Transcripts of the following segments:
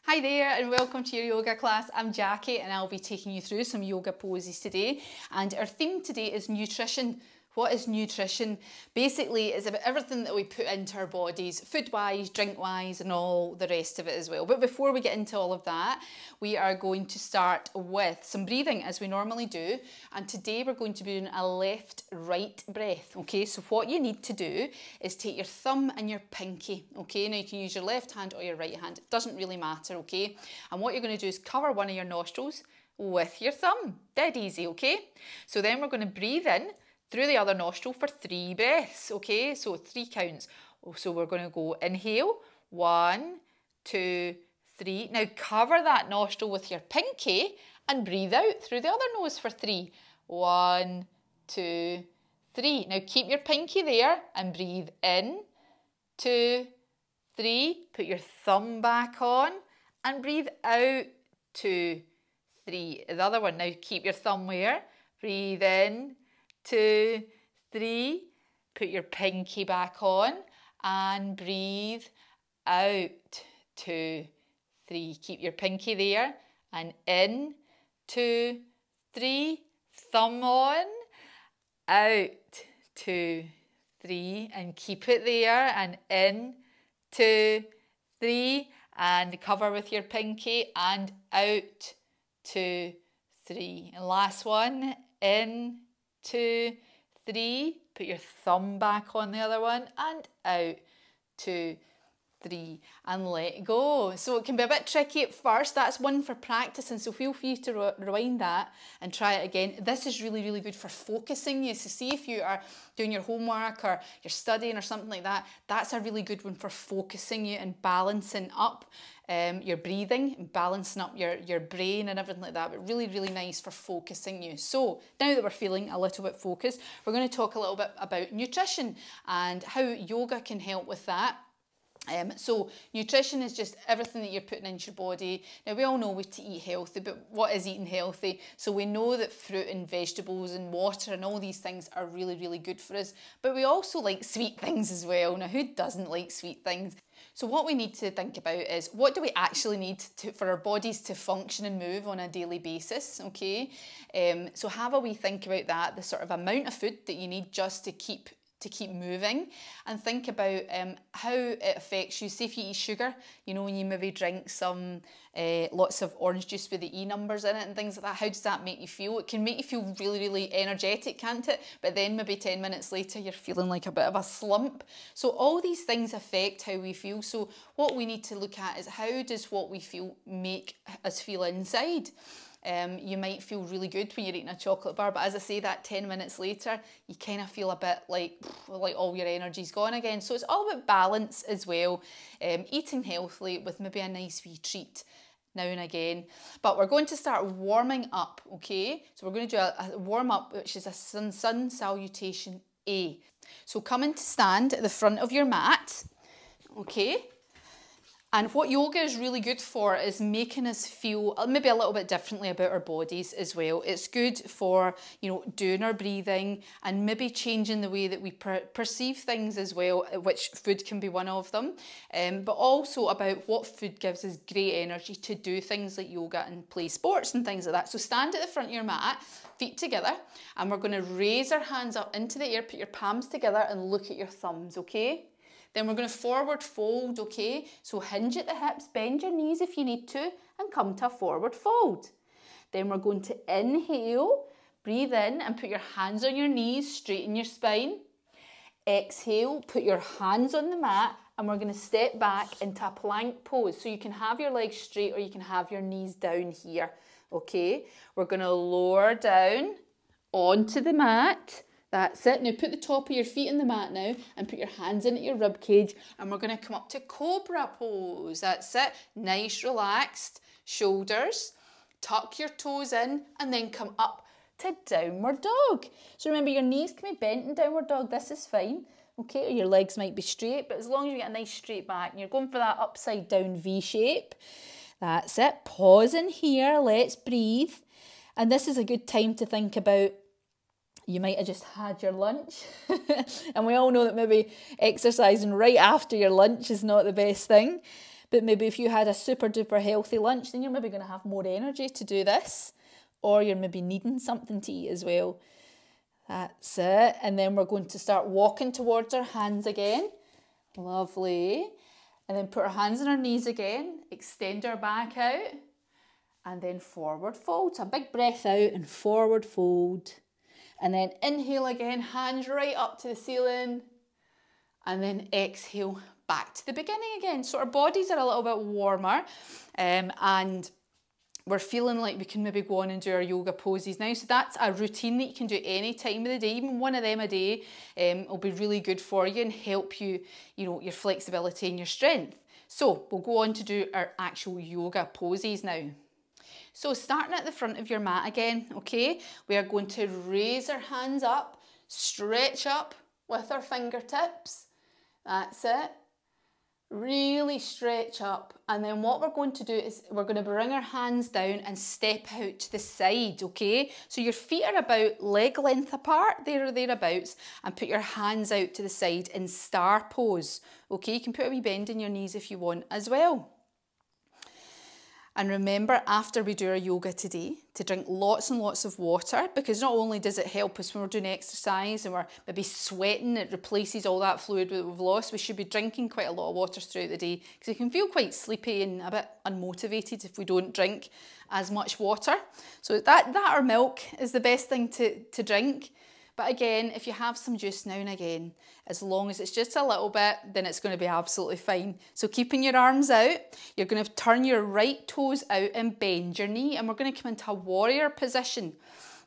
Hi there and welcome to your yoga class. I'm Jackie and I'll be taking you through some yoga poses today. And our theme today is nutrition. What is nutrition? Basically, it's about everything that we put into our bodies, food-wise, drink-wise, and all the rest of it as well. But before we get into all of that, we are going to start with some breathing as we normally do. And today we're going to be doing a left-right breath. Okay, so what you need to do is take your thumb and your pinky. Okay, now you can use your left hand or your right hand. It doesn't really matter, okay? And what you're going to do is cover one of your nostrils with your thumb. Dead easy, okay? So then we're going to breathe in through the other nostril for 3 breaths, okay? So 3 counts. So we're going to go inhale, 1, 2, 3. Now cover that nostril with your pinky and breathe out through the other nose for 3. 1, 2, 3. Now keep your pinky there and breathe in, 2, 3. Put your thumb back on and breathe out, 2, 3. The other one, now keep your thumb where? Breathe in, 2, 3. Put your pinky back on and breathe out, 2, 3. Keep your pinky there and in, 2, 3. Thumb on, out, 2, 3. And keep it there and in, 2, 3. And cover with your pinky and out, 2, 3. And last one, in, 2, 3. Put your thumb back on the other one and out, 2, 3. And let go. So it can be a bit tricky at first. That's one for practicing. So feel free to rewind that and try it again. This is really, really good for focusing you. So see if you are doing your homework or you're studying or something like that. That's a really good one for focusing you and balancing up your breathing and balancing up your brain and everything like that, but really, really nice for focusing you. So now that we're feeling a little bit focused, we're going to talk a little bit about nutrition and how yoga can help with that. So nutrition is just everything that you're putting into your body. Now we all know we to eat healthy, but what is eating healthy? So we know that fruit and vegetables and water and all these things are really, really good for us. But we also like sweet things as well. Now who doesn't like sweet things? So what we need to think about is what do we actually need for our bodies to function and move on a daily basis, okay? So have a wee think about that, the sort of amount of food that you need just to keep moving, and think about how it affects you. Say if you eat sugar, you know, when you maybe drink some lots of orange juice with the E numbers in it and things like that, how does that make you feel? It can make you feel really, really energetic, can't it? But then maybe 10 minutes later you're feeling like a bit of a slump. So all these things affect how we feel. So what we need to look at is how does what we feel make us feel inside? You might feel really good when you're eating a chocolate bar, but as I say, that 10 minutes later, you kind of feel a bit like all your energy's gone again. So it's all about balance as well, eating healthily with maybe a nice wee treat now and again. But we're going to start warming up, okay? So we're going to do a warm up, which is a sun salutation A. So come in to stand at the front of your mat, okay? And what yoga is really good for is making us feel maybe a little bit differently about our bodies as well. It's good for, you know, doing our breathing and maybe changing the way that we perceive things as well, which food can be one of them. But also about what food gives us great energy to do things like yoga and play sports and things like that. So stand at the front of your mat, feet together, and we're going to raise our hands up into the air, put your palms together and look at your thumbs, okay? Then we're going to forward fold, okay? So hinge at the hips, bend your knees if you need to, and come to a forward fold. Then we're going to inhale, breathe in and put your hands on your knees, straighten your spine. Exhale, put your hands on the mat, and we're going to step back into a plank pose. So you can have your legs straight or you can have your knees down here, okay? We're going to lower down onto the mat. That's it. Now put the top of your feet in the mat now and put your hands in at your rib cage, and we're going to come up to cobra pose. That's it. Nice relaxed shoulders. Tuck your toes in and then come up to downward dog. So remember, your knees can be bent in downward dog. This is fine. Okay, or your legs might be straight, but as long as you get a nice straight back and you're going for that upside down V shape. That's it. Pause in here. Let's breathe. And this is a good time to think about, you might have just had your lunch. And we all know that maybe exercising right after your lunch is not the best thing. But maybe if you had a super duper healthy lunch, then you're maybe going to have more energy to do this, or you're maybe needing something to eat as well. That's it. And then we're going to start walking towards our hands again. Lovely. And then put our hands on our knees again, extend our back out, and then forward fold. So a big breath out and forward fold. And then inhale again, hands right up to the ceiling. And then exhale back to the beginning again. So our bodies are a little bit warmer, and we're feeling like we can maybe go on and do our yoga poses now. So that's a routine that you can do any time of the day, even one of them a day will be really good for you and help you, your flexibility and your strength. So we'll go on to do our actual yoga poses now. So starting at the front of your mat again, okay, we are going to raise our hands up, stretch up with our fingertips. That's it. Really stretch up, and then what we're going to do is we're going to bring our hands down and step out to the side, okay? So your feet are about leg length apart, there or thereabouts, and put your hands out to the side in star pose, okay? You can put a wee bend in your knees if you want as well. And remember, after we do our yoga today, to drink lots and lots of water, because not only does it help us when we're doing exercise and we're maybe sweating, it replaces all that fluid that we've lost. We should be drinking quite a lot of water throughout the day, because we can feel quite sleepy and a bit unmotivated if we don't drink as much water. So that or milk is the best thing to drink. But again, if you have some juice now and again, as long as it's just a little bit, then it's going to be absolutely fine. So keeping your arms out, you're going to turn your right toes out and bend your knee, and we're going to come into a warrior position,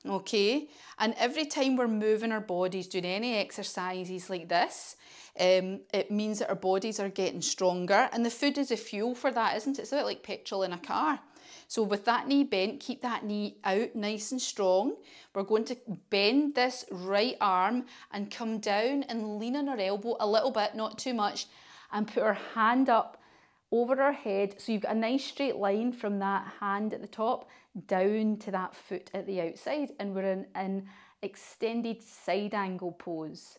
okay? And every time we're moving our bodies, doing any exercises like this, it means that our bodies are getting stronger, and the food is a fuel for that, isn't it? It's a bit like petrol in a car. So with that knee bent, keep that knee out nice and strong. We're going to bend this right arm and come down and lean on our elbow a little bit, not too much, and put our hand up over our head. So you've got a nice straight line from that hand at the top down to that foot at the outside, and we're in an extended side angle pose.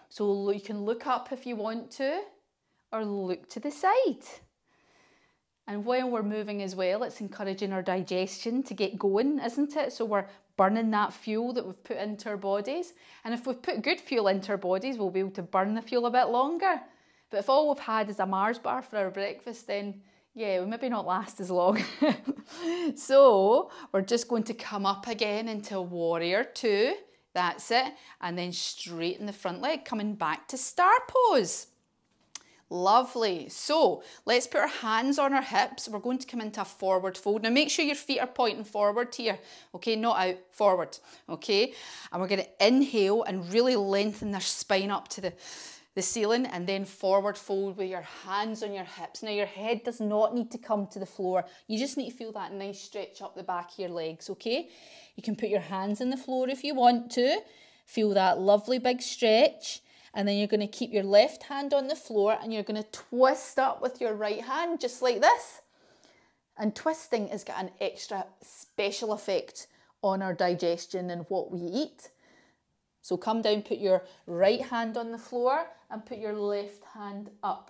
So you can look up if you want to, or look to the side. And while we're moving as well, it's encouraging our digestion to get going, isn't it? So we're burning that fuel that we've put into our bodies. And if we've put good fuel into our bodies, we'll be able to burn the fuel a bit longer. But if all we've had is a Mars bar for our breakfast, then yeah, we'll maybe not last as long. So we're just going to come up again into warrior two. That's it. And then straighten the front leg, coming back to star pose. Lovely. So let's put our hands on our hips. We're going to come into a forward fold. Now make sure your feet are pointing forward here, okay, not out, forward, okay? And we're going to inhale and really lengthen their spine up to the ceiling, and then forward fold with your hands on your hips. Now your head does not need to come to the floor. You just need to feel that nice stretch up the back of your legs, okay? You can put your hands on the floor if you want to. Feel that lovely big stretch. And then you're going to keep your left hand on the floor, and you're going to twist up with your right hand, just like this. And twisting has got an extra special effect on our digestion and what we eat. So come down, put your right hand on the floor, and put your left hand up.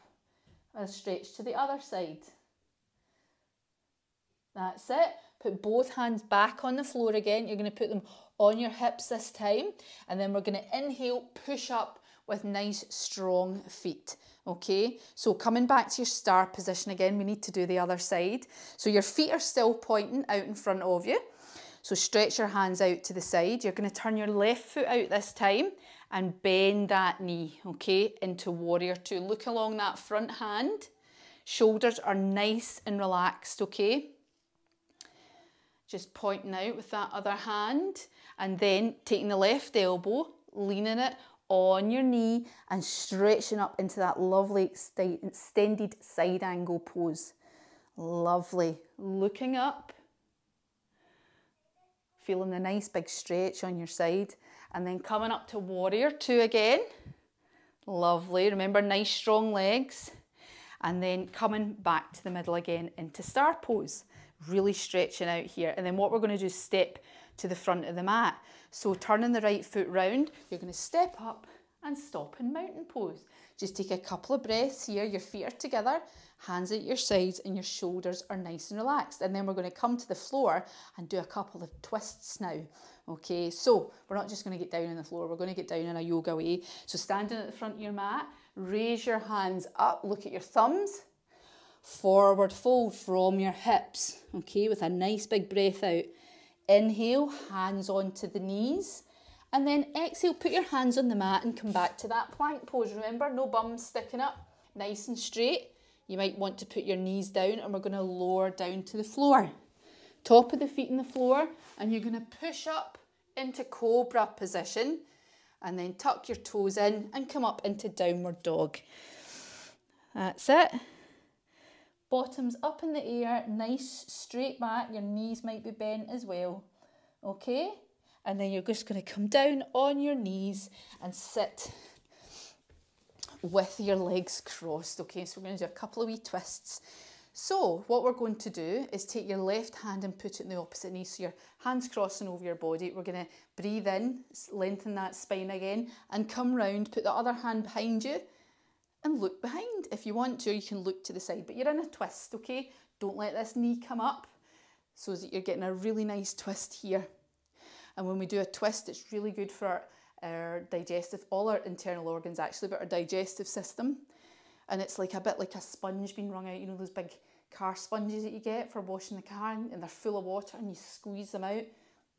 And stretch to the other side. That's it. Put both hands back on the floor again. You're going to put them on your hips this time. And then we're going to inhale, push up, with nice strong feet, okay? So coming back to your star position again, we need to do the other side. So your feet are still pointing out in front of you. So stretch your hands out to the side. You're going to turn your left foot out this time and bend that knee, okay, into warrior two. Look along that front hand. Shoulders are nice and relaxed, okay? Just pointing out with that other hand, and then taking the left elbow, leaning it on your knee and stretching up into that lovely extended side angle pose. Lovely. Looking up, feeling the nice big stretch on your side, and then coming up to warrior two again. Lovely. Remember, nice strong legs, and then coming back to the middle again into star pose. Really stretching out here. And then what we're going to do is step to the front of the mat. So turning the right foot round, you're going to step up and stop in mountain pose. Just take a couple of breaths here, your feet are together, hands at your sides and your shoulders are nice and relaxed. And then we're going to come to the floor and do a couple of twists now. Okay, so we're not just going to get down on the floor, we're going to get down in a yoga way. So standing at the front of your mat, raise your hands up, look at your thumbs, forward fold from your hips, okay, with a nice big breath out. Inhale, hands onto the knees, and then exhale, put your hands on the mat and come back to that plank pose. Remember, no bums sticking up, nice and straight. You might want to put your knees down and we're going to lower down to the floor. Top of the feet on the floor, and you're going to push up into cobra position and then tuck your toes in and come up into downward dog. That's it. Bottoms up in the air, nice straight back, your knees might be bent as well, okay? And then you're just going to come down on your knees and sit with your legs crossed, okay? So we're going to do a couple of wee twists. So what we're going to do is take your left hand and put it in the opposite knee, so your hands crossing over your body. We're going to breathe in, lengthen that spine again, and come round, put the other hand behind you, and look behind. If you want to, you can look to the side, but you're in a twist, okay? Don't let this knee come up so that you're getting a really nice twist here. And when we do a twist, it's really good for our digestive, all our internal organs actually, but our digestive system. And it's like a bit like a sponge being wrung out, you know, those big car sponges that you get for washing the car, and they're full of water and you squeeze them out.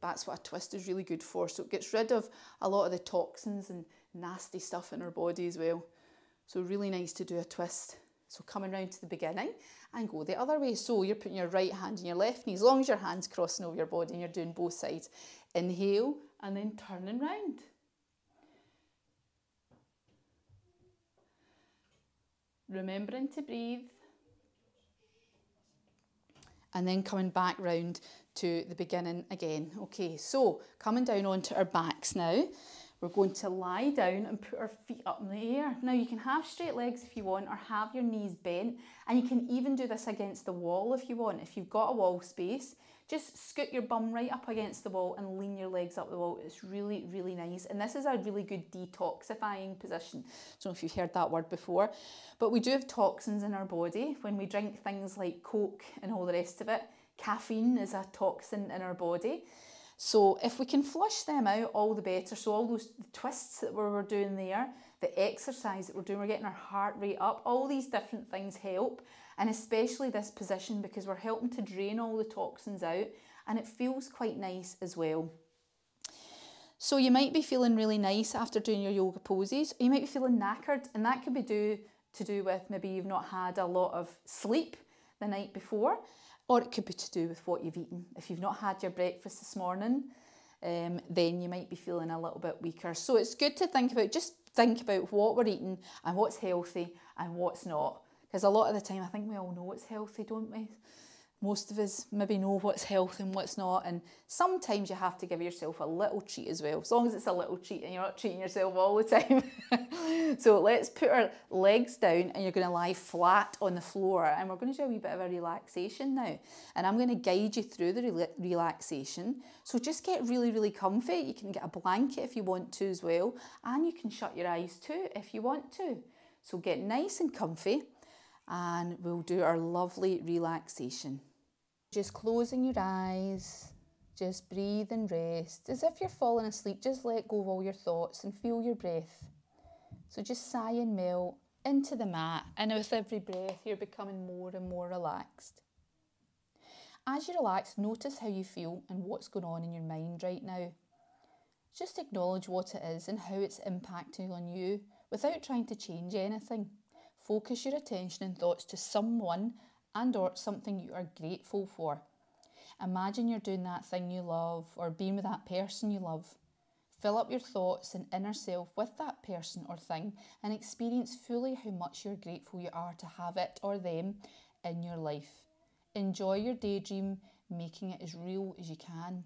That's what a twist is really good for. So it gets rid of a lot of the toxins and nasty stuff in our body as well. So really nice to do a twist. So coming round to the beginning and go the other way. So you're putting your right hand on your left knee, as long as your hand's crossing over your body and you're doing both sides. Inhale and then turning round. Remembering to breathe. And then coming back round to the beginning again. Okay, so coming down onto our backs now. We're going to lie down and put our feet up in the air. Now you can have straight legs if you want, or have your knees bent, and you can even do this against the wall if you want. If you've got a wall space, just scoot your bum right up against the wall and lean your legs up the wall. It's really, really nice. And this is a really good detoxifying position. I don't know if you've heard that word before, but we do have toxins in our body when we drink things like Coke and all the rest of it. Caffeine is a toxin in our body. So if we can flush them out, all the better. So all those twists that we're doing there, the exercise that we're doing, we're getting our heart rate up, all these different things help. And especially this position, because we're helping to drain all the toxins out, and it feels quite nice as well. So you might be feeling really nice after doing your yoga poses, or you might be feeling knackered, and that could be to do with maybe you've not had a lot of sleep the night before. Or it could be to do with what you've eaten. If you've not had your breakfast this morning, then you might be feeling a little bit weaker. So it's good to think about what we're eating and what's healthy and what's not. Because a lot of the time, I think we all know what's healthy, don't we? Most of us maybe know what's healthy and what's not. And sometimes you have to give yourself a little treat as well. As long as it's a little treat and you're not treating yourself all the time. So let's put our legs down and you're going to lie flat on the floor. And we're going to do a wee bit of a relaxation now. And I'm going to guide you through the relaxation. So just get really, really comfy. You can get a blanket if you want to as well. And you can shut your eyes too if you want to. So get nice and comfy. And we'll do our lovely relaxation. Just closing your eyes, just breathe and rest. As if you're falling asleep, just let go of all your thoughts and feel your breath. So just sigh and melt into the mat, and with every breath you're becoming more and more relaxed. As you relax, notice how you feel and what's going on in your mind right now. Just acknowledge what it is and how it's impacting on you without trying to change anything. Focus your attention and thoughts to someone and or something you are grateful for. Imagine you're doing that thing you love or being with that person you love. Fill up your thoughts and inner self with that person or thing and experience fully how much you're grateful you are to have it or them in your life. Enjoy your daydream, making it as real as you can.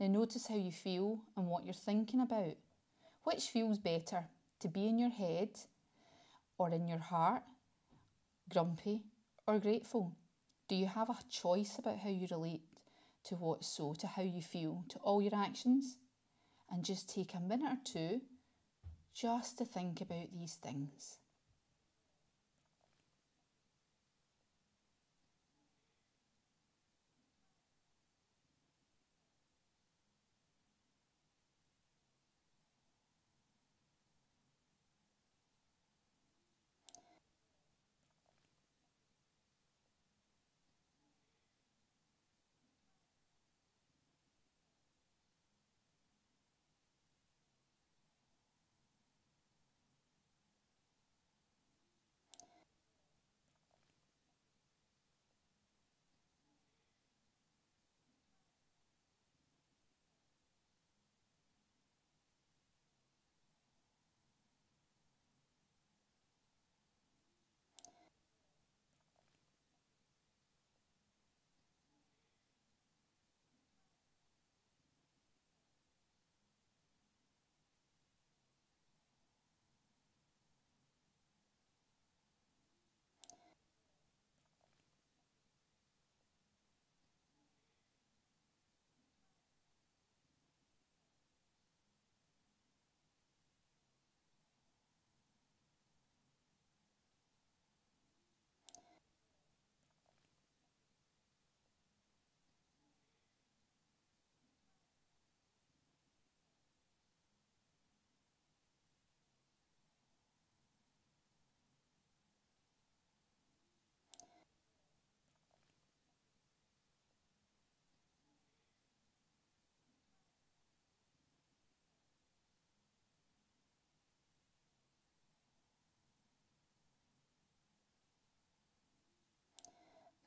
Now notice how you feel and what you're thinking about. Which feels better, to be in your head or in your heart, grumpy or grateful? Do you have a choice about how you relate to what's so, to how you feel, to all your actions? And just take a minute or two just to think about these things.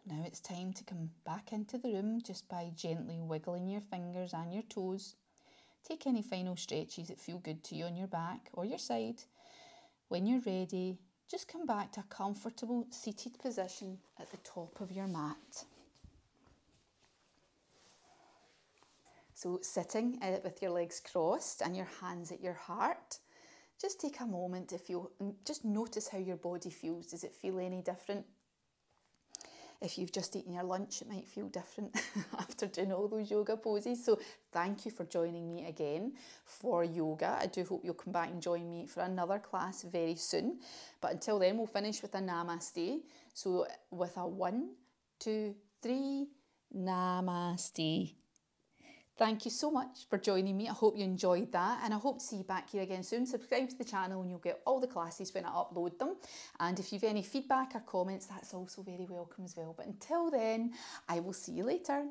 Now it's time to come back into the room just by gently wiggling your fingers and your toes. Take any final stretches that feel good to you on your back or your side. When you're ready, just come back to a comfortable seated position at the top of your mat. So sitting with your legs crossed and your hands at your heart, just take a moment to feel, just notice how your body feels. Does it feel any different? If you've just eaten your lunch, it might feel different after doing all those yoga poses. So thank you for joining me again for yoga. I do hope you'll come back and join me for another class very soon. But until then, we'll finish with a namaste. So with a 1, 2, 3, namaste. Thank you so much for joining me. I hope you enjoyed that, and I hope to see you back here again soon. Subscribe to the channel and you'll get all the classes when I upload them. And if you've any feedback or comments, that's also very welcome as well. But until then, I will see you later.